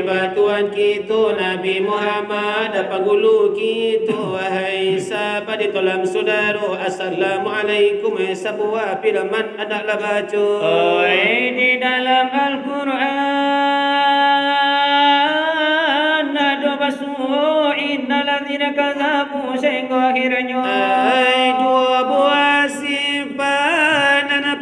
ibadah Tuhan kita Nabi Muhammad penggulu kita wahai sahabat ditolong saudara assalamualaikum sebuah firman adalah baca di dalam Al-Quran ada basuh innal ladzina kadzabu sehingga akhirnya dua buah simpan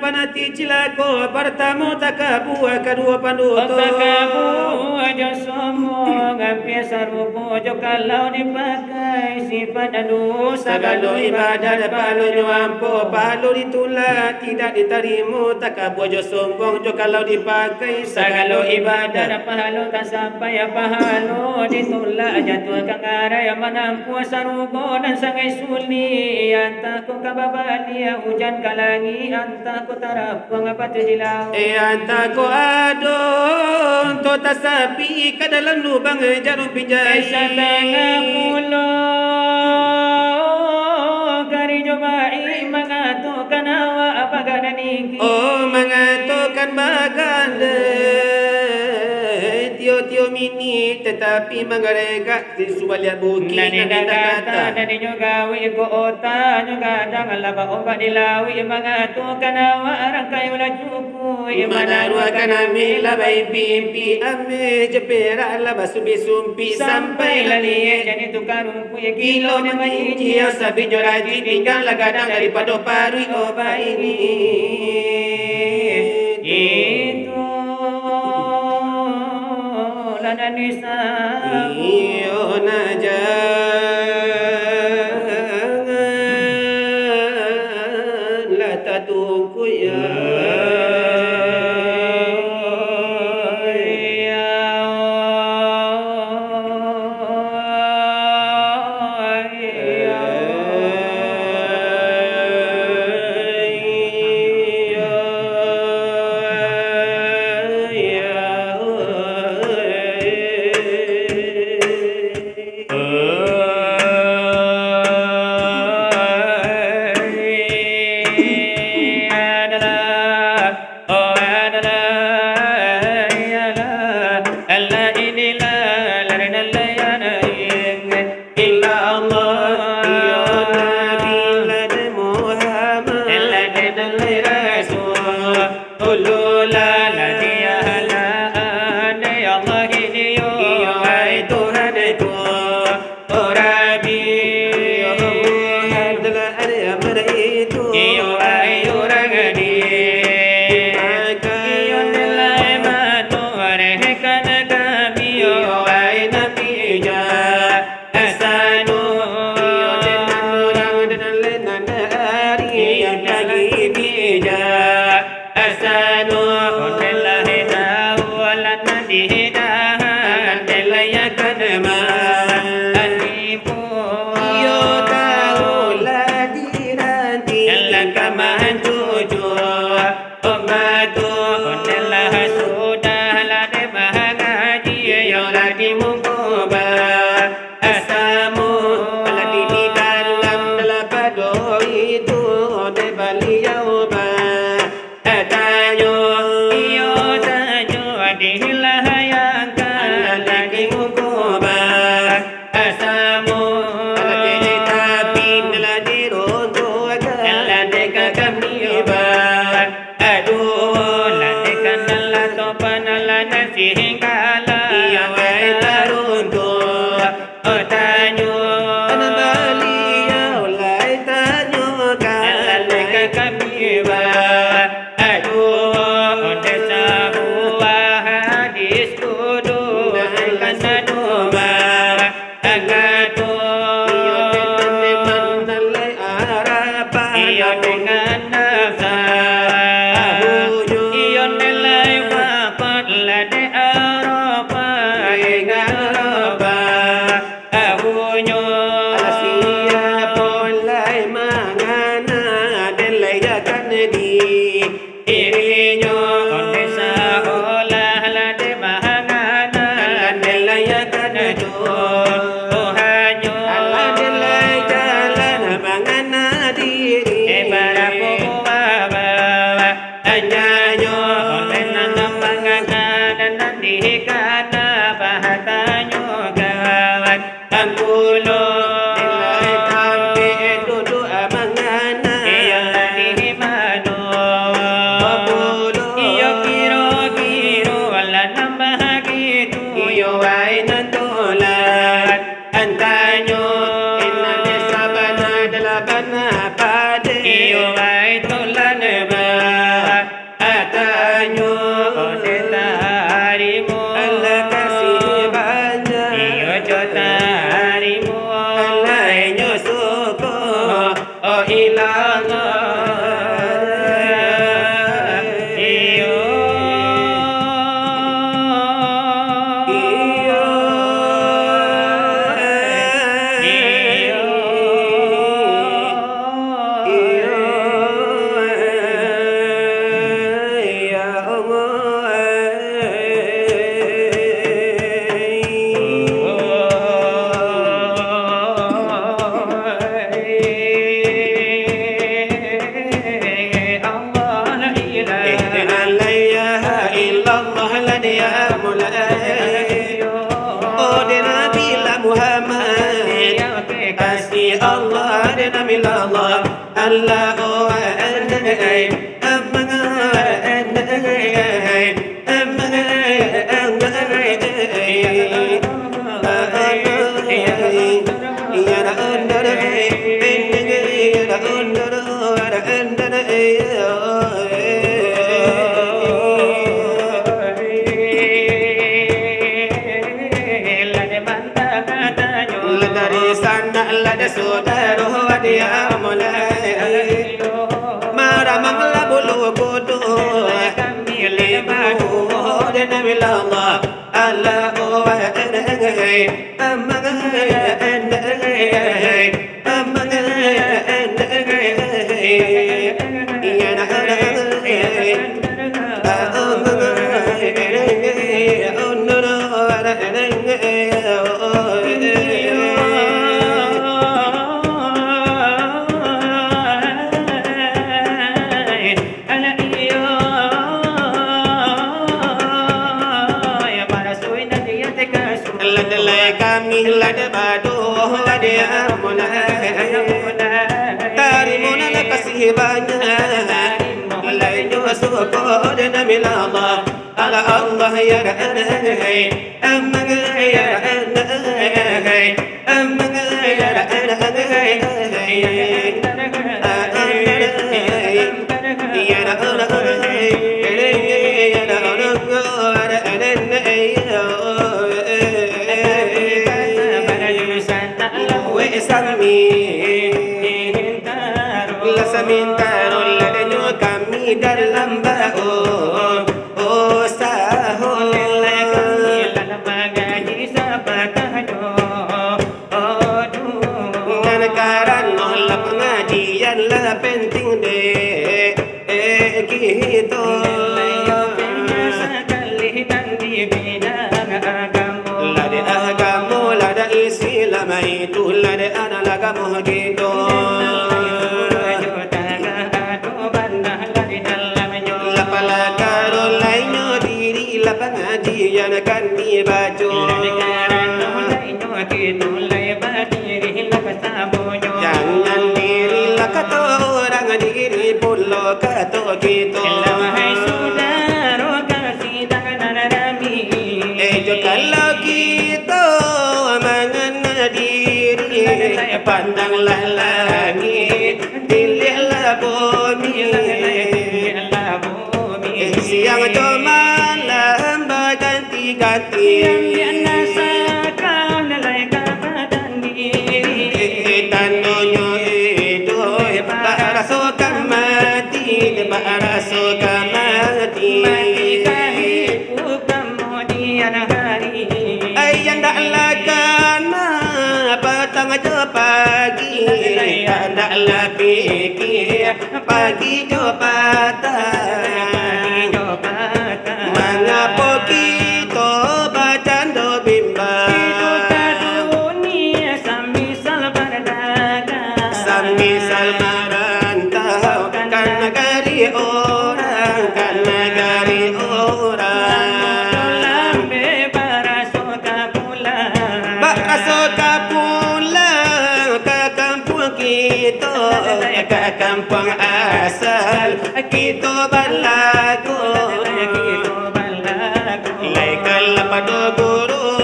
apa nanti cilako pertama takabu kedua panduto takabu aja sombong hampir serupa jo kalau dipakai sifat anu segala ibadah palu nyampo palu ditolak tidak diterima takabu aja sombong jo kalau dipakai segala ibadah pahala tak sampai pahala ditolak jatuh kang araya manampu serupa dan sangai suli antaku kababali hujan kalangi antaku tarap apa terjilau antaku adon to tasapi ke dalam lubang jarum pinjai setengah pulau kari jobai mengatukan awak apa gana niki mengatukan baganda tio mini tetapi mengeregak di subalia bukit dan kata dan juga wiku ota juga jangan laba obat dilawi mengatukan awak rangkai ulah cukup mana ruakan ambil labai pimpi ame jepera laba sumpi sampai lali jadi tukar rumpu kilo nama inci sabi joraji tinggal lagadang daripada parui obat ini itu lana nisa iyo najangan la tatuku ya iyo ay nantulan antanyo inna disabana dalabana pade iyo ay tulan ba atanyo otari mo Allah kasih banyak iyo jotari mo Allah nyo suko oh ilang Allah dan Allah Allah oh dari sana lada saudara dia mulai maramanglah bulu kudu kami lebahu dan Allah Allah oh kami lada badu lada mulai tarimuna la kasih banyak lainnya syukur dan Allah ala Allah ya rahai amma ya rahai amma ya rahai ya Lasamintaro ladanyo kami dalam bau oh sahul kami dalam magaji sabatahyo oh dengan karena la pengajian la penting deh gitu sekali dan di bidang agama lada Islam itu lada anak agama gitu pengajian kan dibaca jangan dirilah kata orang diri pula kata kita wahai saudara kasih tangan rami kalau kita mengenal diri pandanglah langit dilihatlah bumi siang malam berganti-ganti yang dirasakan oleh keadaan diri tandanya itu rasakan mati rasakan mati hidup kemudian hari yang daklah kana petang je pagi daklah fikir pagi je patah mengapa kita bercanda bimbang dunia semisal berdagang semisal merantau kan negari orang kan negari orang berasuka pulang ke kampung kita ke kampung asal kita berlaku Laikal pada guru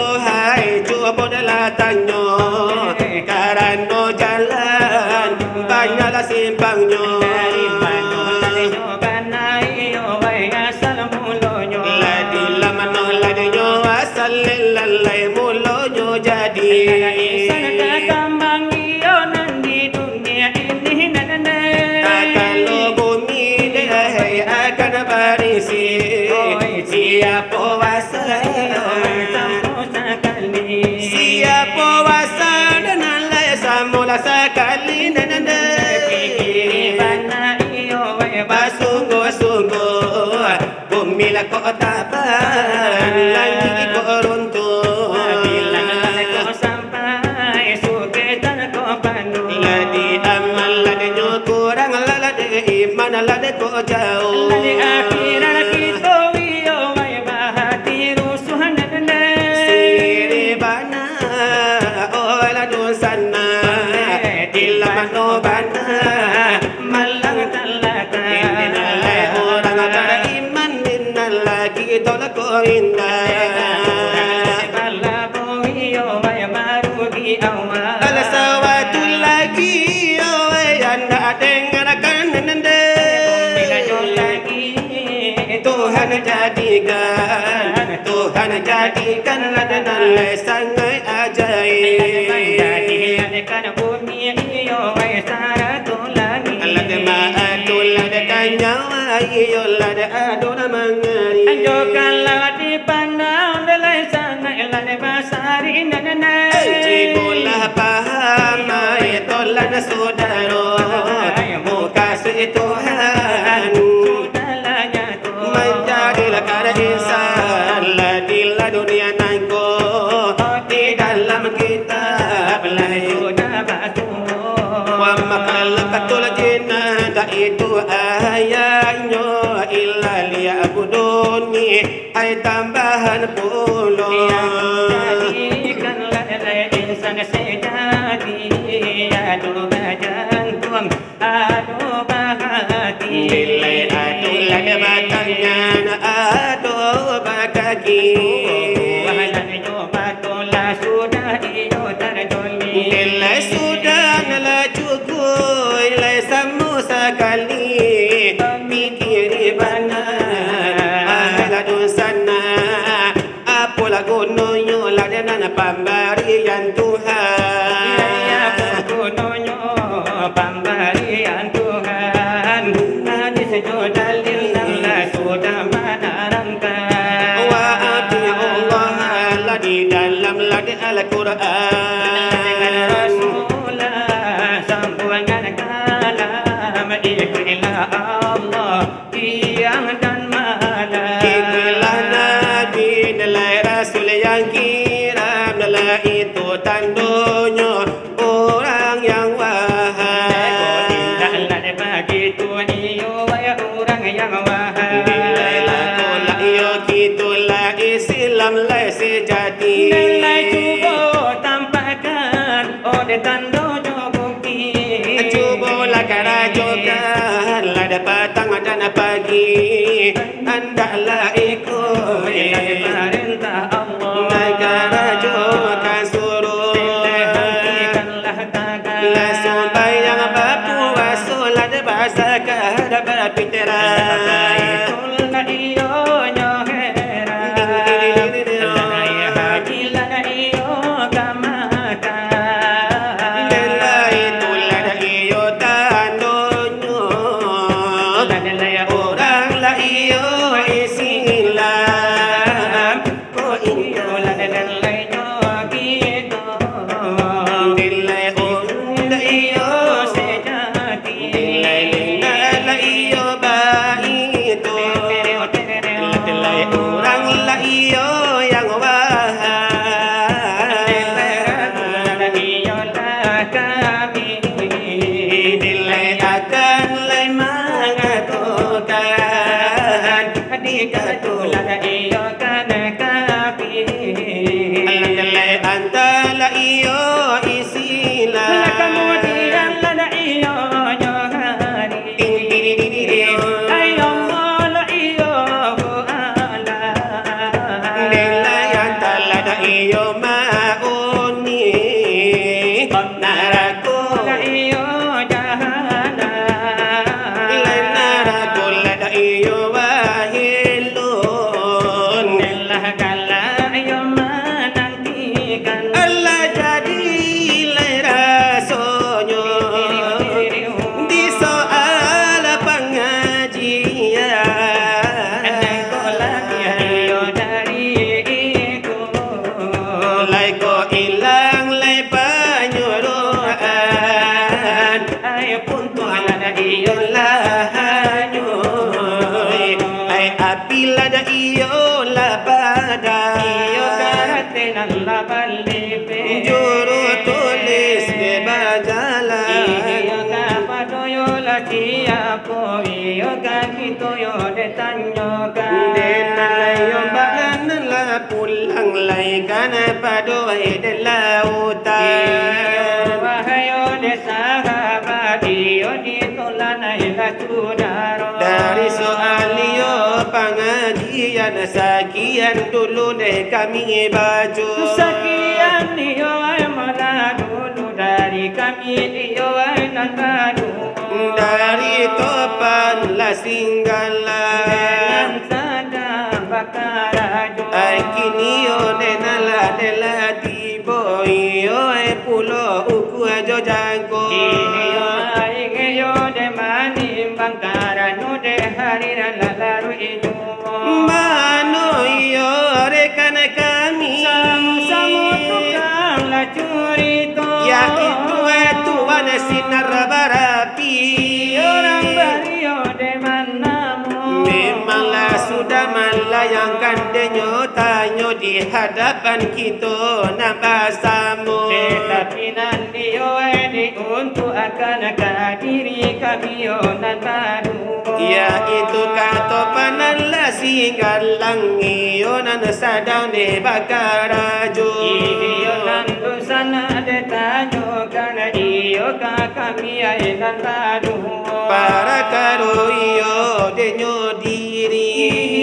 lai mulanya jadi. Sana kambang iyo nanti dunia ini nana. Kalau bumi deh akan berisi siapa wasa siapa wasa dan lai samula sekali nana. Sungguh-sungguh bumi lah kau taban langit kau runtuh bila kau sampai suketan kau penuh ladi amal ladi kurang ladi iman ladi kau jauh ladi akhirat kita iyo wai bahati rusuhan nana siri bana oh ladun sana dilaman no bana malang talata lagi tolak ko indah bala boyo may marugi awa alasawatul lagi oh anda dengar kan nende Tuhan jadikan ladana sangai ajaib jadikan bumi iyo saratul lagi aladma atul ladkan nyawa iyo lad aduna mangari anjokanlah dipandang dalai sangai lad basari nana cibolah paham itolah saudara muka Tuhan menjadilah kada insan ladilah dunia nangko di dalam kitab sudah batu wa makalakatul jinna itu ayatnya illa liya'buduni ay tambahan puluh jadikanlah insan sejati aduh jantung aduh bahati nilai aduh lada batangnya aduh bakaki wahanyo batolah sudah iyo terjoli nilai sudah nala cukup nilai samu sekali mikir bana ahladun sana apalah gunanya ladana pemberian Tuhan gunanya pemberian Tuhan hadis dalil Allah sudah menerangkan wa ati Allah ladi dalam ladi Al-Quran Rasulullah sambungan kalam ikhlas Allah siang dan malam ikhlas Nabi nilai Rasul yang kiram nilai itu tandanya orang yang wahab nilai begitu iyo orang yang wahab nilai lakulah iyo kitulah Islam lai sejati nilai cuba tampakkan oleh tandanya bukti cubalah kerajokan lada petang dan pagi hendaklah ikut perintah Allah negara jokan suruh hentikanlah takkan langsung bayang bapu wasulat bahasa kahadap berpiteran itulah iyo nyoheran lelai hajilah iyo kamakan lelai itulah iyo tandonyo lelai orang lah iyo Islam ko iyo lelai nyokito nilai orang iyo sejati nilai iyo baito nilai orang lah iyo yang wahab nilai iyo lah kami nilai akan lai mengatukan dikatulah iyo kan kafi nilai antala iyo Islam kemudian lah iyo nyohani ay Allah lah iyo ala nilai antala iyo mauni naraku lah iyo jahana nilai naraku lah iyo wahilun nilah kala iyo manang hilang lai penyuruhan ai pun Tuhan ada iyalah hanyoi ai apila da iyalah pada iyo karatenan la balipe juru tulis de bajalan iyo kapadoyo la tiapo iyo kakitoyo de tanyokan denalayo balan la pulang lai kana padoi de lautan wahayo de sahabat iyo ditolana ila sudaro dari soalio pengajian sekian dulu deh kami baca sekian iyo ay mala dulu dari kami iyo ay nandadu dari topan la singgala ai kinio denala dela tibo iyo ai pulo uku ajo jangko iyo ay geyo de mani bangkara no de harira lalaru ijo mano iyo rekan kami samu tukang la curito ya itu tuan sinar barapi orang bario de manamu memanglah sudah melayangkan denyo tanyo di hadapan kita nabasamu tetapi nanti di untuk akan kadiri kami nan baru yaitu kata pananlah singgalang iyonan sadang de bakarajo iyonan dosana de tanyo kana iyo kami nan baru para karo iyo denyo diri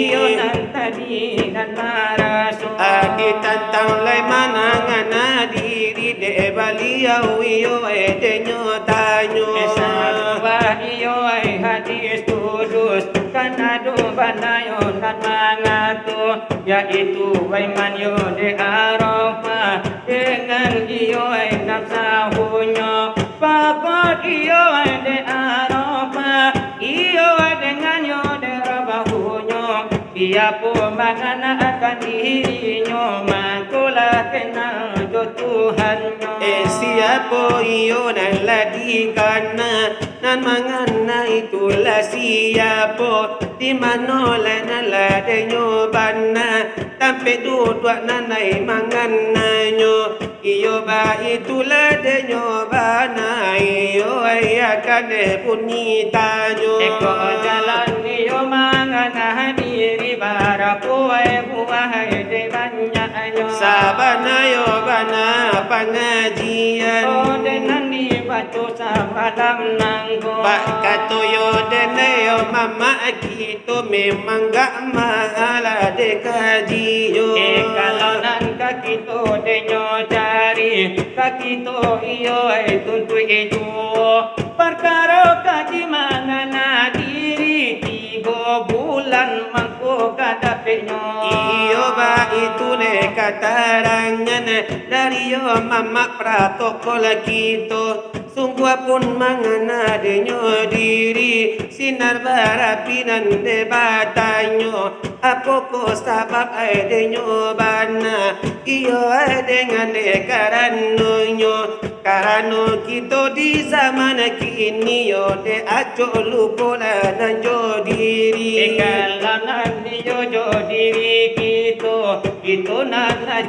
iyonan tadi nan maraso adi tantang lai manangan diri de baliau iyo denyo tanyo Esabah iyo ay hadis tudus kanado banayo nan mangato yaitu waimanyo de Arafah dengan iyo ay nafsahunyo pakot iyo ay de Arafah iyo ay dengan yo de rabahunyo dia pun mangana akan dirinya makulah kenal jo Tuhannya siapa iyo nan ladikana nan mangana itulah siapa di mana lana denyo bana tampe duduk nanai mangananyo iyo ba itulah denyo bana iyo ayakan punitanyo eko jalan iyo mangana diri barapuai buah de banyaknya sabana yo bana pengajian oh denan di baca samalam nanggo pak kato yo dene yo mama kita memang gak mahal de kaji yo kalau nan kaki to denyo cari kaki to iyo tuntu itu perkara kaji mangana diri 3 bulan mangko kadapenyo iyo ba itu ne katarangan dari yo mama protokol kita sungguh pun mangana denyo diri sinar barapinan de batanyo apoko sabab ai denyo bana iyo dengan de karano kita di zaman kini yo de ajo lupola dan jo diri kalanan yo jo diri kita nana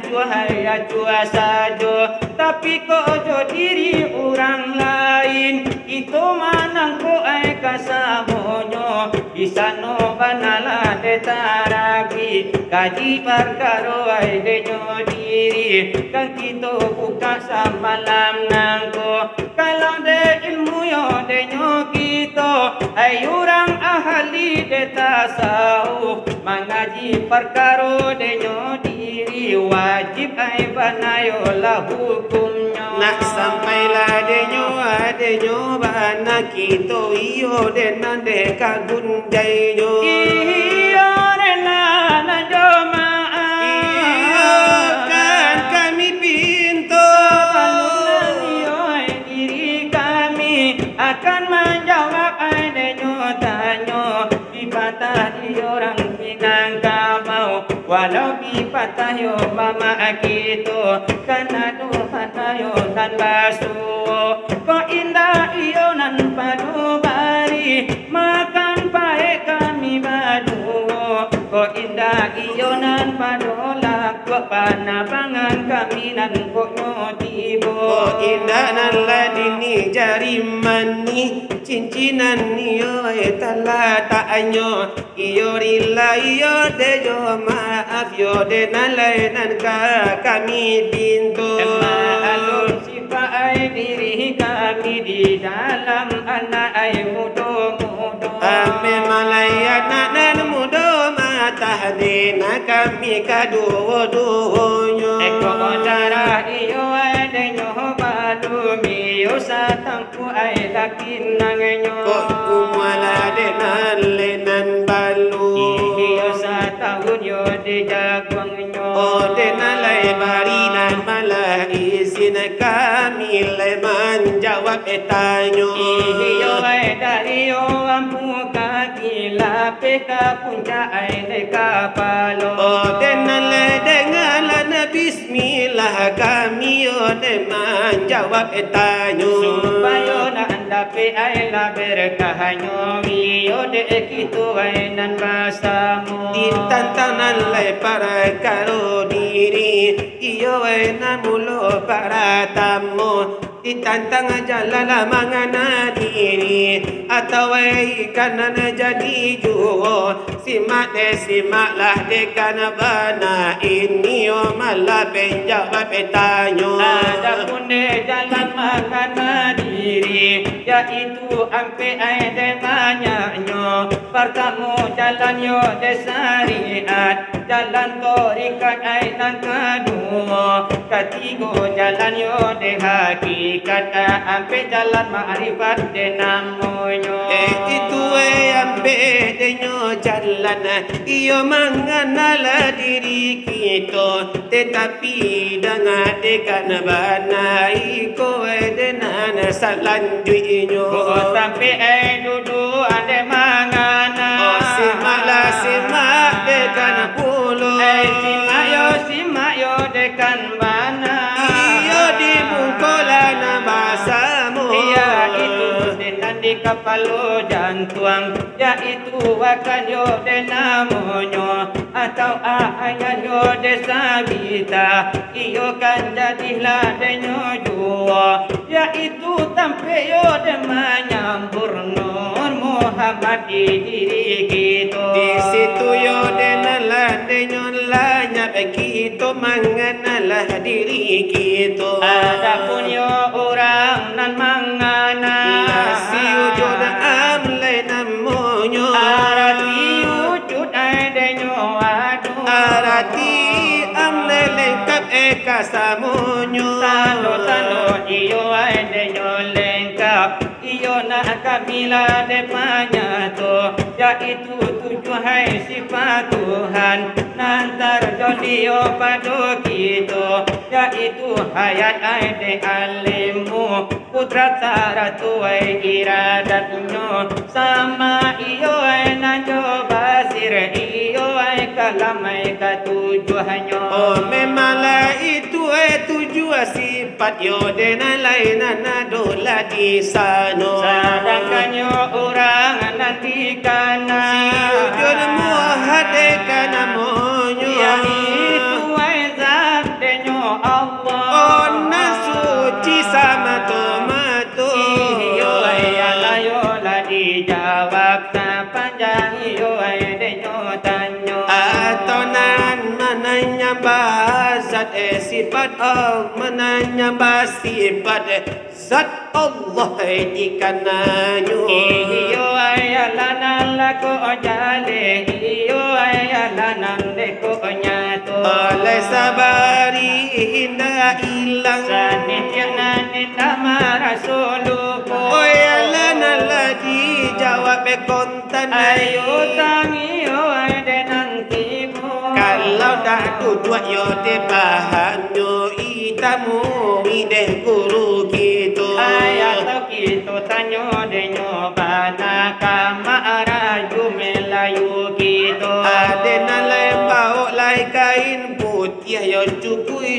cua sajo tapi kok jo diri orang lain itu manang ko ai kasamonyo isano banala de taragi kaji perkara ai denyo diri kan kita buka samalam nangko kalau de ilmu yo denyo kita ai orang ahli de tasawuf mengaji perkara denyo diri wajib ai banayo lah hukumnya nak sampailah denyo bana kita iyo denan de kagun jayo iyo renana jamaah iyo kan kami pintu iyo diri kami akan menjawab denyo tanyo di patah di orang Minangkabau walau patayo mama akito kanado patayo nan baso ko indah iyo nan padubari makan pae kami badu ko indah iyo nan padolak ko panapangan kami nan ko nyotibo ko indah nan ladini jarimani cincinan iyo talata anyo iyo rila iyo dejo maaf yo de nan ka kami pintu maalun sifa ay diri kami di dalam anak ay mudo-mudo ame malaya nan mudo mata dina kami kaduo-duonyo eko darah iyo ay denyo balumi yo satangku ay dakin nangenyo ko umwala denan lenan balu iyo sa tahun yo di jagwangyo o denalay barinan mala isin kami leman jawab etanyo iyo ay dariyo ampu kakila peka punca ay dekapalo o denalay dengalan bismillah kami o deman jawab etanyo supayo na andape ay laberkahanyo iyo de ekito ay nan basamo ditantanan lay para karo diri iyo ay namulo para tamu ditantang jalan mangana diri atau ikan jadi juo simaklah dekan bana ini o malah penjawab petanyo ada pun de jalan mangana diri yaitu ampe ay de banyak pertama jalan yo de syariat jalan torikat ay nan kedua ketiga jalan yo de hakikat ampe jalan ma'rifat de namonyo itu ampe de nyo jalan iyo mengenal diri kita tetapi dengan dekan bana iko denan selanjutnya tapi duduk ada mangana simak dekan puluh simak yo dekan bana iyo di mukolan basamu iya itu denan di kapalo jantuang yaitu akan yo denamonyo atau ayan yo desa kita iyo kan jadilah denyo jua yaitu tampe yo demanyambur nur Muhammad di diri kita di situ yo denalah denyo lanya kita mengenalah diri kita adapun yo orang nan mangana si wujud amle namonyo arati wujud ay denyo aduh arati amle lengkap eka samonyo tano iyo ay denyo lengkap iyo na kamila de panyato yaitu tujuh hai sifat Tuhan nantar jolio pado kita yaitu hayat ay de alimu putrat saratu ay iradatnya sama iyo ay nanjo basir iyo ay kalamay katujuhanyo oh memanglah itu tujuh sifat yo denalay nanadola di sano sedangkan yo orang nanti kana si wujud muhadekan namonyo yaitu ay zat denyo Allah oh nasuci sama tomato iyo ay alayo la dijawab sepanjang iyo ay denyo tanyo atau nan menanya zat sifat Allah menanya sifat zat Allah dikananyo iyo ay alanan lako jale iyo ay alanan deko nyato oleh sabari indah ilang sanitya nanita marasuluko oh alanan lagi jawab kontan ayo tangiyo ay denantimu kalau dah duduk yo de bahanyo itamu ide guru kita ayat kita tanyo denyo bana kama araju melayu kita ada nalai bau lai kain putih yo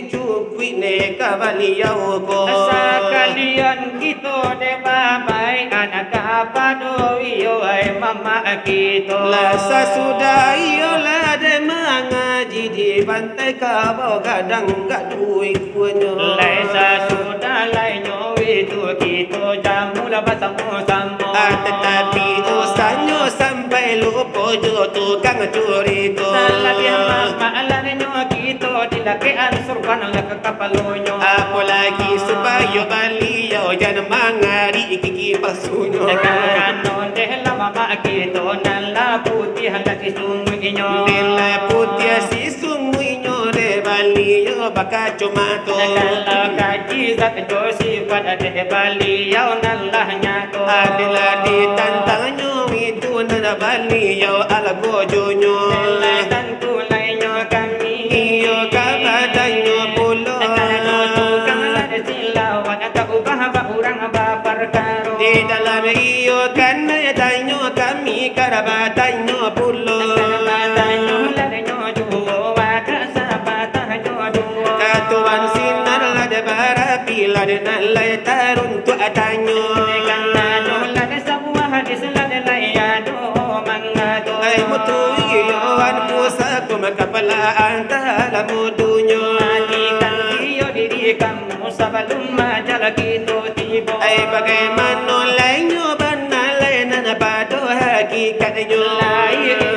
cukui ne kavaliau ko Sekalian kita de babai anak apa do iyo ai mama kita. Lasa sudah iyo lah de mengaji di pantai kabau kadang gak duit punya. Lasa sudah lainnya itu kita jamu lah bersama-sama. Tetapi usahanya sampai lupa jo tukang curi tu. Salah dia mama lainnya kita dilakian surkan lah ke kapalonyo. Apalagi supaya beliau jangan mangari kiki pasunya. Karena deh lama mak kita nala putih lagi sungguhnya. Nela putih si sungguhnya de beliau bakal cuma tu. Kalau kaji zat sifat de beliau nalahnya tu. Adalah ditantangnya itu nala beliau ala gojonya. Nela tentu lainnya kami. Iyo kabadannya pulau. Di dalam iyo kan tanyo kami karabatanyo pulo katuan sinar lada barapi lada nalai tarun tu atanyo ay mutu iyo an pusa kuma kapala antala mudunyo kamu sebelum majalah kita tiba. Ay bagaimana lainnya banalai nana padu hakikatnya.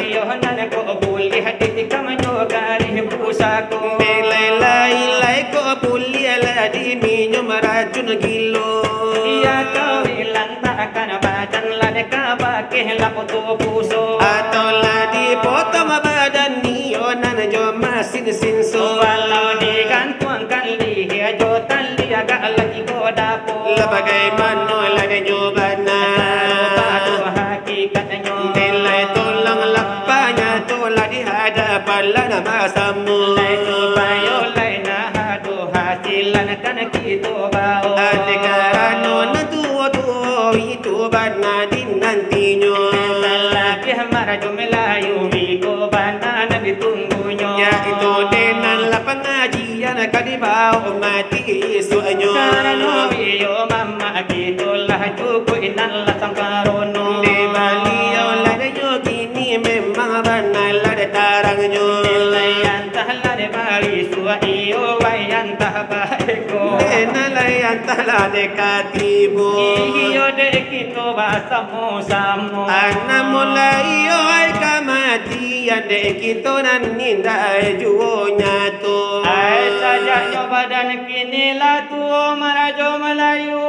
Iyo nana ko boleh hati kamu kari pusaku. Belai ko boleh lah di minum racun gilo. Iya kau bilang takkan badan lah deka pakai lapo tu puso. Atau lah dipotong badan niyo nana jo masin sinso. Walau digantungkan lihat jotan lihat lagi godapo. Bagaimana lah nyobana. Hakikatnya. Nilai tolong lapanya tolah di hadapan lana masamu. Supaya lain hadu hasilan kan kita bawa. Adekarano na tuo itu bana din nantinya. Lagi marajo melayu miko bana na ditunggunya. Ya itu denan la pengajian kadibau mati suanyo. Karena iyo mama kita lah cukup inan lah sangkarono. Di baliau la de gini memang bana la de tarangnya. Layantah lah de bali sua iyo wayantah baiko. Layantah la de katibu. Iyo de kita basamo-samo. Anak mulai iyo ay kamatian de kita nan nindai juonya tu. Ay sajaknya badan kini lah tu marajo Melayu.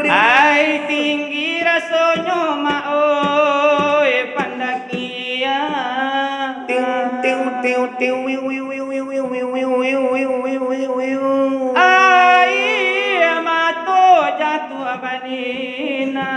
Ay tinggi rasanya mak oi pandakia. Ay mato jatuh abanina.